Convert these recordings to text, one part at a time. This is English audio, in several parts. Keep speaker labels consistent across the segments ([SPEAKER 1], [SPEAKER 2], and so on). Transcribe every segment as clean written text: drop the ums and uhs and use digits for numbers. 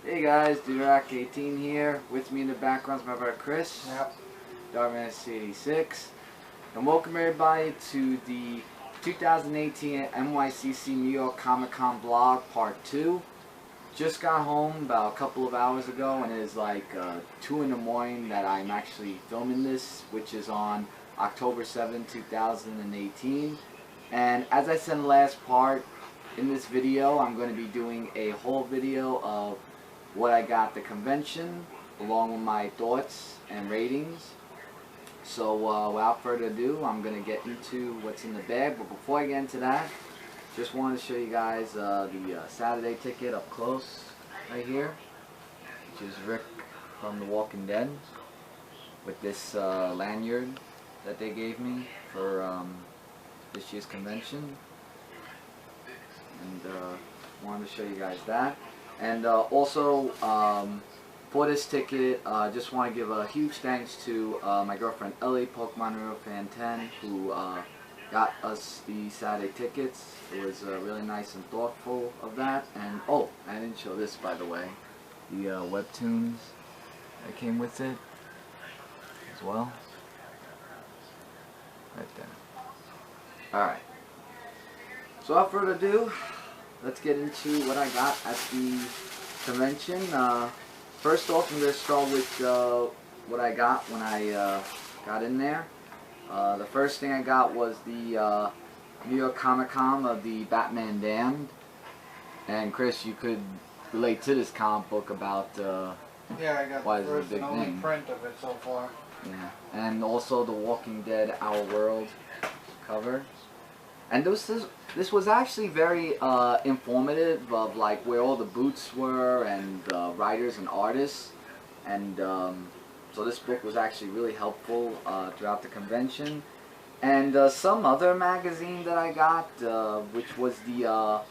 [SPEAKER 1] Hey guys, Durak18 here. With me in the background is my brother Chris.
[SPEAKER 2] Yep.
[SPEAKER 1] Javits 86. And welcome everybody to the 2018 NYCC New York Comic Con blog part 2. Just got home about a couple of hours ago and it is like 2 in the morning that I'm actually filming this, which is on October 7, 2018. And as I said in the last part, in this video I'm going to be doing a whole video of what I got at the convention, along with my thoughts and ratings. So without further ado, I'm going to get into what's in the bag. But before I get into that, just wanted to show you guys the Saturday ticket up close right here, which is Rick from The Walking Dead, with this lanyard that they gave me for this year's convention. And wanted to show you guys that. And also, for this ticket, just want to give a huge thanks to my girlfriend Ellie, Pokemon Real Fan 10, who got us the Saturday tickets. It was really nice and thoughtful of that. And oh, I didn't show this, by the way, the webtoons that came with it as well, right there. Alright, so without further ado, let's get into what I got at the convention. First off, I'm going to start with what I got when I got in there. The first thing I got was the New York Comic Con of the Batman Damned. And Chris, you could relate to this comic book about
[SPEAKER 2] yeah, I got
[SPEAKER 1] why
[SPEAKER 2] the
[SPEAKER 1] it's a
[SPEAKER 2] first
[SPEAKER 1] big
[SPEAKER 2] and only
[SPEAKER 1] thing.
[SPEAKER 2] print of it so far.
[SPEAKER 1] Yeah, and also the Walking Dead Our World cover. And this was actually very informative of like where all the boots were and writers and artists, and so this book was actually really helpful throughout the convention. And some other magazine that I got, which was the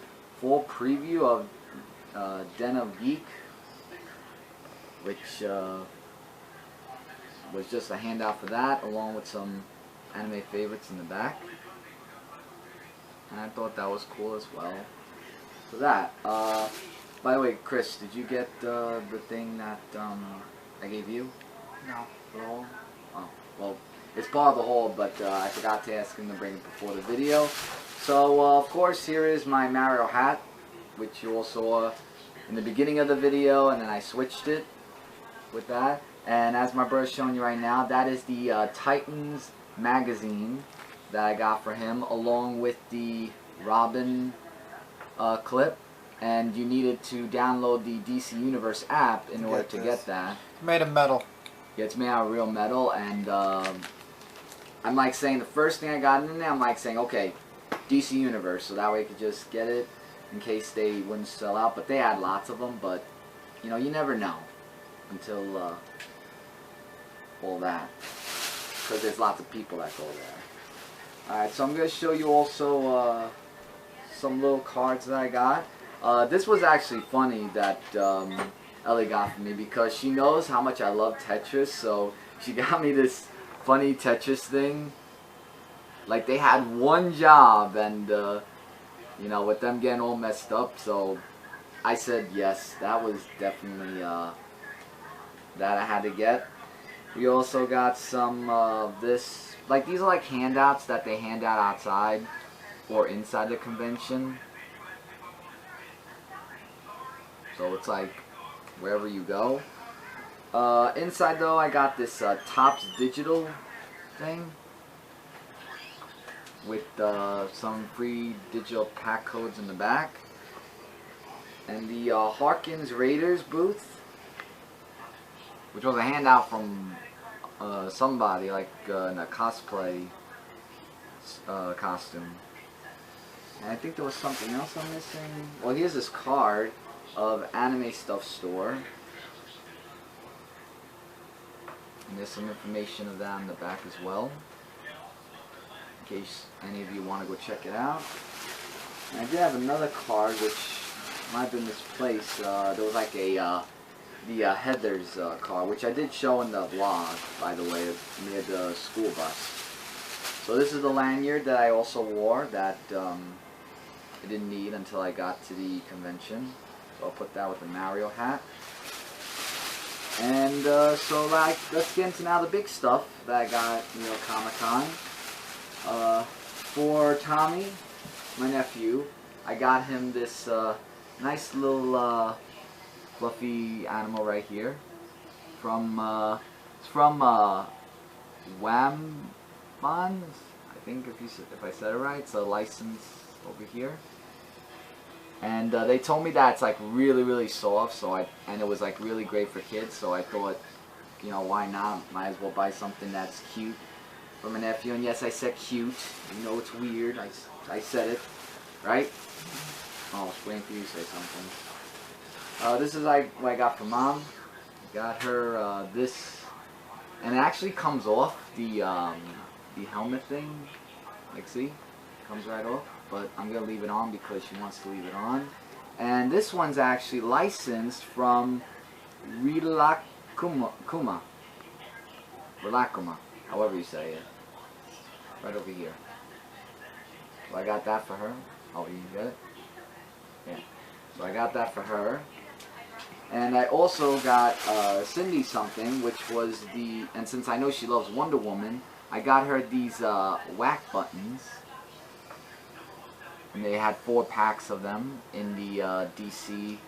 [SPEAKER 1] full preview of Den of Geek, which was just a handout for that, along with some anime favorites in the back. And I thought that was cool as well. So that. By the way, Chris, did you get the thing that I gave you?
[SPEAKER 2] No.
[SPEAKER 1] For the haul? Oh, well, it's part of the haul, but I forgot to ask him to bring it before the video. So, of course, here is my Mario hat, which you all saw in the beginning of the video, and then I switched it with that. And as my brother's showing you right now, that is the Titans magazine that I got for him, along with the Robin clip. And you needed to download the DC Universe app in order to get that.
[SPEAKER 2] Made of metal.
[SPEAKER 1] Yeah, it's made out of real metal, and I'm like saying, the first thing I got in there, I'm like saying, okay, DC Universe, so that way I could just get it in case they wouldn't sell out. But they had lots of them, but you know, you never know until all that, because there's lots of people that go there. Alright, so I'm going to show you also some little cards that I got. This was actually funny that Ellie got for me, because she knows how much I love Tetris, so she got me this funny Tetris thing. Like, they had one job, and you know, with them getting all messed up, so I said yes, that was definitely that I had to get. We also got some of this. Like, these are like handouts that they hand out outside or inside the convention. So it's like wherever you go. Inside though, I got this Topps Digital thing with some free digital pack codes in the back. And the Harkins Raiders booth, which was a handout from somebody, like in a cosplay costume. And I think there was something else I'm missing. Well, here's this card of Anime Stuff Store. And there's some information of that on the back as well, in case any of you want to go check it out. And I did have another card which might have been misplaced. There was like a the Heather's car, which I did show in the vlog, by the way, near the school bus. So this is the lanyard that I also wore that I didn't need until I got to the convention. So I'll put that with the Mario hat. And so like, let's get into now the big stuff that I got at New York Comic Con. For Tommy, my nephew, I got him this nice little fluffy animal right here from it's from Wham Bonds, I think if I said it right. It's a license over here. And they told me that it's like really soft, so and it was like really great for kids, so I thought, you know, why not? Might as well buy something that's cute for my nephew. And yes, I said cute. You know it's weird. I said it, right? Oh, I was waiting for you to say something. This is like what I got for Mom. I got her this, and it actually comes off the helmet thing. Like, see, it comes right off. But I'm going to leave it on because she wants to leave it on. And this one's actually licensed from Rilakuma, however you say it. Right over here. So I got that for her. Oh, you get it? Yeah. So I got that for her. And I also got Cindy something, which was and since I know she loves Wonder Woman, I got her these whack buttons. And they had 4 packs of them in the DC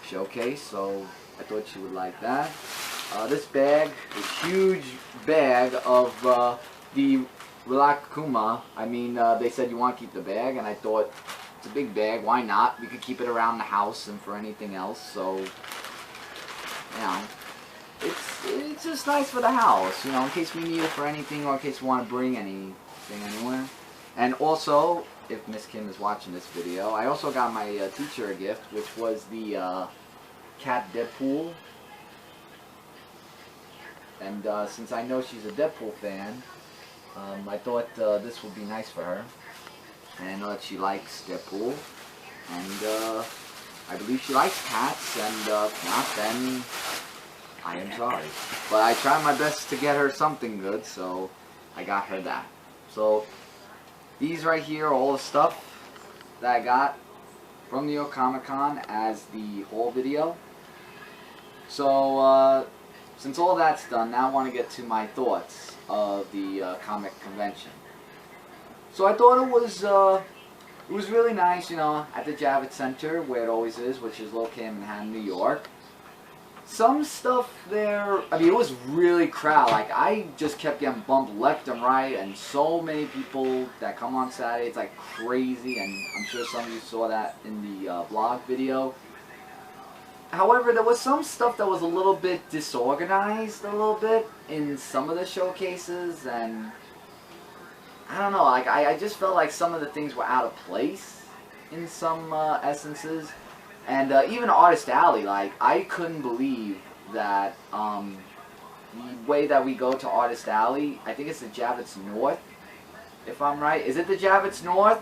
[SPEAKER 1] showcase, so I thought she would like that. This bag, a huge bag of the Rilakuma. I mean, they said you want to keep the bag, and I thought it's a big bag. Why not? We could keep it around the house and for anything else. So, you know, it's just nice for the house. You know, in case we need it for anything, or in case we want to bring anything anywhere. And also, if Miss Kim is watching this video, I also got my teacher a gift, which was the Cat Deadpool. And since I know she's a Deadpool fan, I thought this would be nice for her. And I know that she likes Deadpool. And I believe she likes cats, and if not, then I am sorry. But I tried my best to get her something good, so I got her that. So these right here are all the stuff that I got from New York Comic Con as the haul video. So since all that's done, now I want to get to my thoughts of the comic convention. So I thought it was really nice, you know, at the Javits Center, where it always is, which is located in Manhattan, New York. Some stuff there, I mean, it was really crowded. Like, I just kept getting bumped left and right, and so many people that come on Saturday, it's like crazy, and I'm sure some of you saw that in the blog video. However, there was some stuff that was a little bit disorganized a little bit in some of the showcases, and I don't know, like, I just felt like some of the things were out of place in some essences. And even Artist Alley, like, I couldn't believe that the way that we go to Artist Alley, I think it's the Javits North, if I'm right. Is it the Javits North?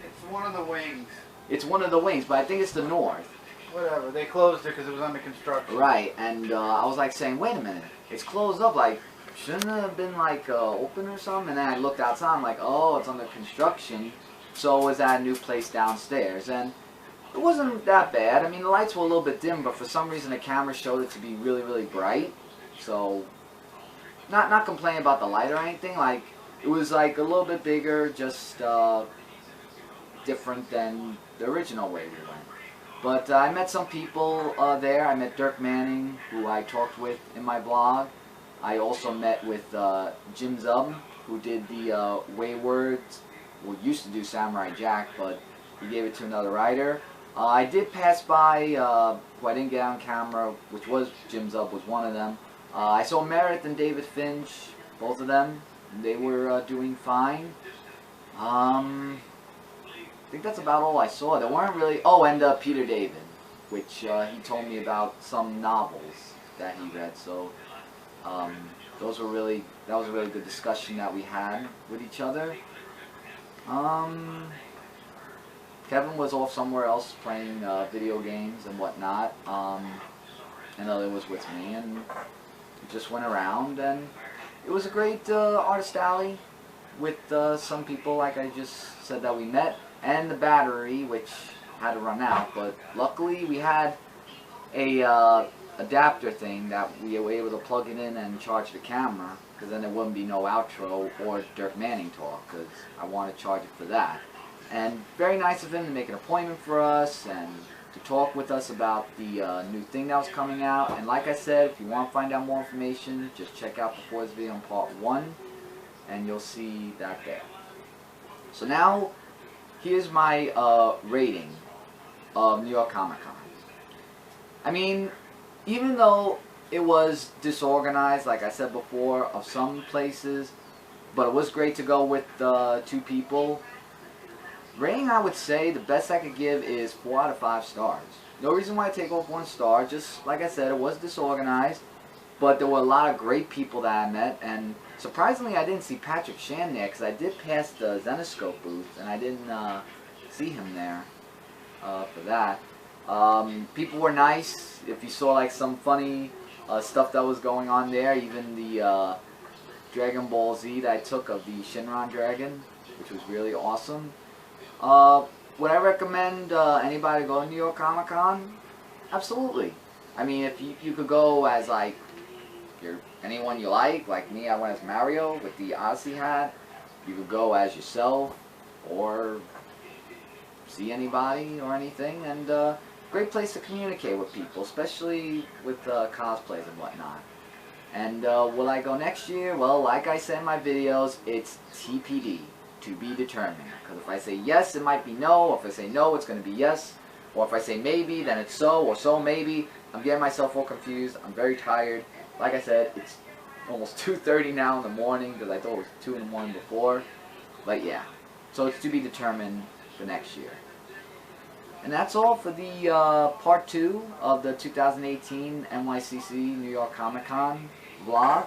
[SPEAKER 2] It's one of the wings.
[SPEAKER 1] It's one of the wings, but I think it's the North.
[SPEAKER 2] Whatever, they closed it because it was under construction.
[SPEAKER 1] Right, and I was like saying, wait a minute, it's closed up, like, shouldn't it have been like open or something? And then I looked outside, I'm like, oh, it's under construction, so is that a new place downstairs? And it wasn't that bad. I mean, the lights were a little bit dim, but for some reason the camera showed it to be really bright. So, not complaining about the light or anything. Like, it was like a little bit bigger, just different than the original way we went. But I met some people there. I met Dirk Manning, who I talked with in my blog. I also met with Jim Zub, who did the Wayward, well, used to do Samurai Jack, but he gave it to another writer. I did pass by, who I didn't get on camera, which was Jim Zub was one of them. I saw Meredith and David Finch, both of them. They were doing fine. I think that's about all I saw. There weren't really... Oh, and Peter David, which he told me about some novels that he read. So those were really... That was a really good discussion that we had with each other. Kevin was off somewhere else playing video games and whatnot. And Ellie was with me, and we just went around, and it was a great Artist Alley with some people, like I just said, that we met, and the Battery, which had to run out. But luckily we had a adapter thing that we were able to plug it in and charge the camera, because then there wouldn't be no outro or Dirk Manning talk, because I want to charge it for that. And very nice of him to make an appointment for us and to talk with us about the new thing that was coming out. And like I said, if you want to find out more information, just check out before this video on part 1 and you'll see that there. So now here's my rating of New York Comic Con. I mean, even though it was disorganized, like I said before, of some places, but it was great to go with 2 people. Rating, I would say the best I could give is 4 out of 5 stars. No reason why I take off 1 star. Just like I said, it was disorganized, but there were a lot of great people that I met, and surprisingly I didn't see Patrick Shan there, because I did pass the Zenoscope booth and I didn't see him there for that. People were nice. If you saw like some funny stuff that was going on there, even the Dragon Ball Z that I took of the Shinron Dragon, which was really awesome. Would I recommend anybody to go to New York Comic Con? Absolutely. I mean, if you could go as like anyone you like me, I went as Mario with the Odyssey hat. You could go as yourself, or see anybody or anything, and great place to communicate with people, especially with cosplays and whatnot. And will I go next year? Well, like I said in my videos, it's TPD. To be determined. Because if I say yes, it might be no. Or if I say no, it's going to be yes. Or if I say maybe, then it's so, or so maybe. I'm getting myself all confused. I'm very tired. Like I said, it's almost 2:30 now in the morning, because I thought it was 2 in the morning before. But yeah, so it's to be determined for next year. And that's all for the part 2 of the 2018 NYCC New York Comic Con vlog.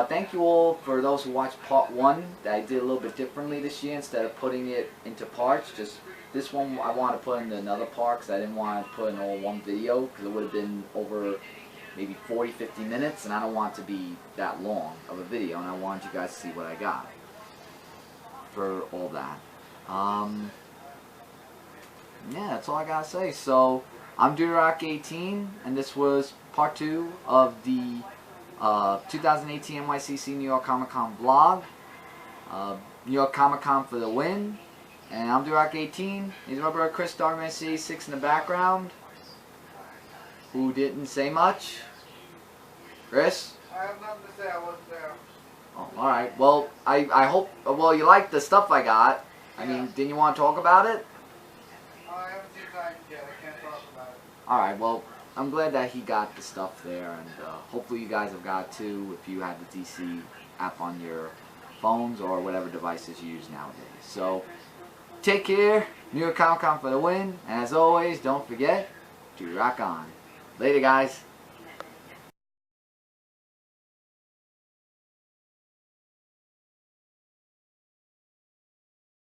[SPEAKER 1] Thank you all for those who watched part 1 that I did a little bit differently this year. Instead of putting it into parts, just this one I want to put into another part, because I didn't want to put in all one video, because it would have been over maybe 40-50 minutes, and I don't want it to be that long of a video, and I wanted you guys to see what I got for all that. Yeah, that's all I gotta say. So I'm Duderock18, and this was part 2 of the 2018 NYCC New York Comic Con vlog. New York Comic Con for the win. And I'm Duderock18. He's my brother Chris, Dogman CA6 in the background, who didn't say much. Chris?
[SPEAKER 2] I have nothing to say. I wasn't there.
[SPEAKER 1] Oh, alright. Well, I hope, well, you liked the stuff I got. I mean, didn't you want to talk about it?
[SPEAKER 2] I haven't seen time yet. I can't talk about it.
[SPEAKER 1] Alright, well, I'm glad that he got the stuff there, and hopefully you guys have got it too, if you had the DC app on your phones or whatever devices you use nowadays. So, take care, New York Comic Con for the win, and as always, don't forget to rock on. Later, guys.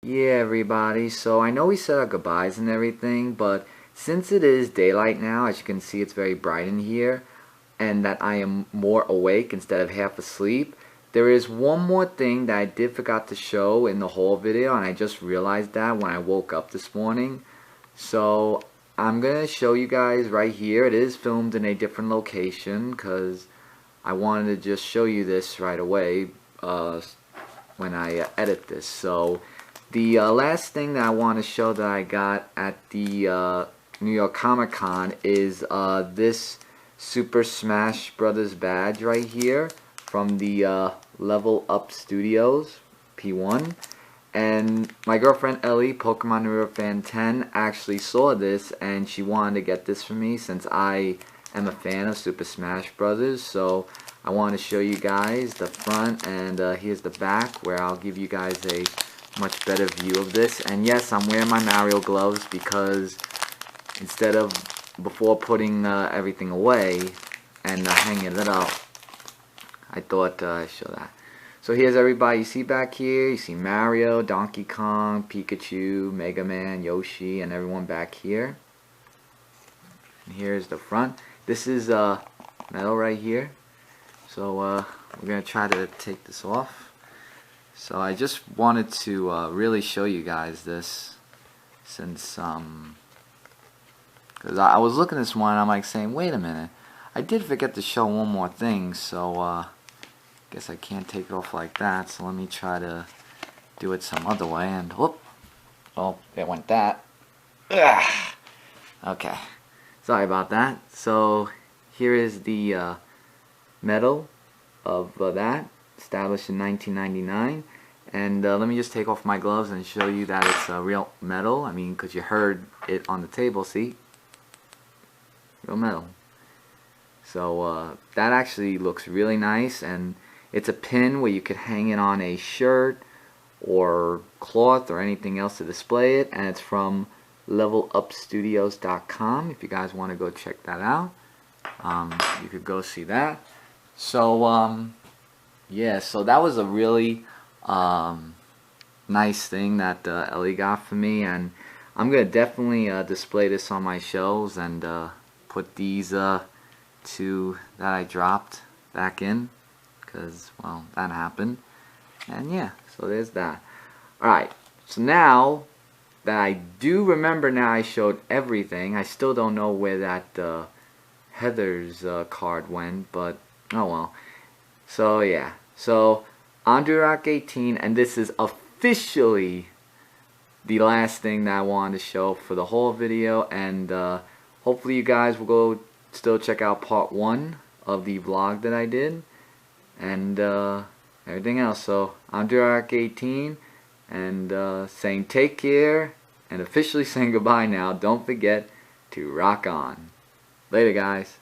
[SPEAKER 1] Yeah, everybody, so I know we said our goodbyes and everything, but since it is daylight now, as you can see, it's very bright in here, and that I am more awake instead of half asleep, there is one more thing that I did forgot to show in the whole video, and I just realized that when I woke up this morning. So I'm going to show you guys right here. It is filmed in a different location, because I wanted to just show you this right away when I edit this. So the last thing that I want to show that I got at the New York Comic Con is this Super Smash Brothers badge right here from the Level Up Studios P1. And my girlfriend Ellie, Pokemon Hero Fan 10, actually saw this and she wanted to get this for me since I am a fan of Super Smash Brothers. So I want to show you guys the front, and here's the back, where I'll give you guys a much better view of this. And yes, I'm wearing my Mario gloves because instead of before putting everything away and hanging it up, I thought I'd show that. So here's everybody you see back here. You see Mario, Donkey Kong, Pikachu, Mega Man, Yoshi, and everyone back here. And here's the front. This is metal right here. So we're going to try to take this off. So I just wanted to really show you guys this, since Because I was looking at this one and I'm like saying, wait a minute, I did forget to show one more thing, so guess I can't take it off like that, so let me try to do it some other way, and whoop, oh, there went that. Ugh. Okay, sorry about that. So here is the medal of that, established in 1999. And let me just take off my gloves and show you that it's a real medal. I mean, because you heard it on the table, see? Real medal. So that actually looks really nice, and it's a pin where you could hang it on a shirt or cloth or anything else to display it, and it's from levelupstudios.com if you guys want to go check that out. You could go see that. So yeah, so that was a really nice thing that Ellie got for me, and I'm gonna definitely display this on my shelves and put these two that I dropped back in, because, well, that happened. And yeah, so there's that. Alright, so now that I do remember, now I showed everything. I still don't know where that Heather's card went, but oh well. So yeah, so Andre Rock 18, and this is officially the last thing that I wanted to show for the whole video, and hopefully you guys will go still check out part 1 of the vlog that I did, and everything else. So Andre Rock 18, and saying take care, and officially saying goodbye now. Don't forget to rock on. Later, guys.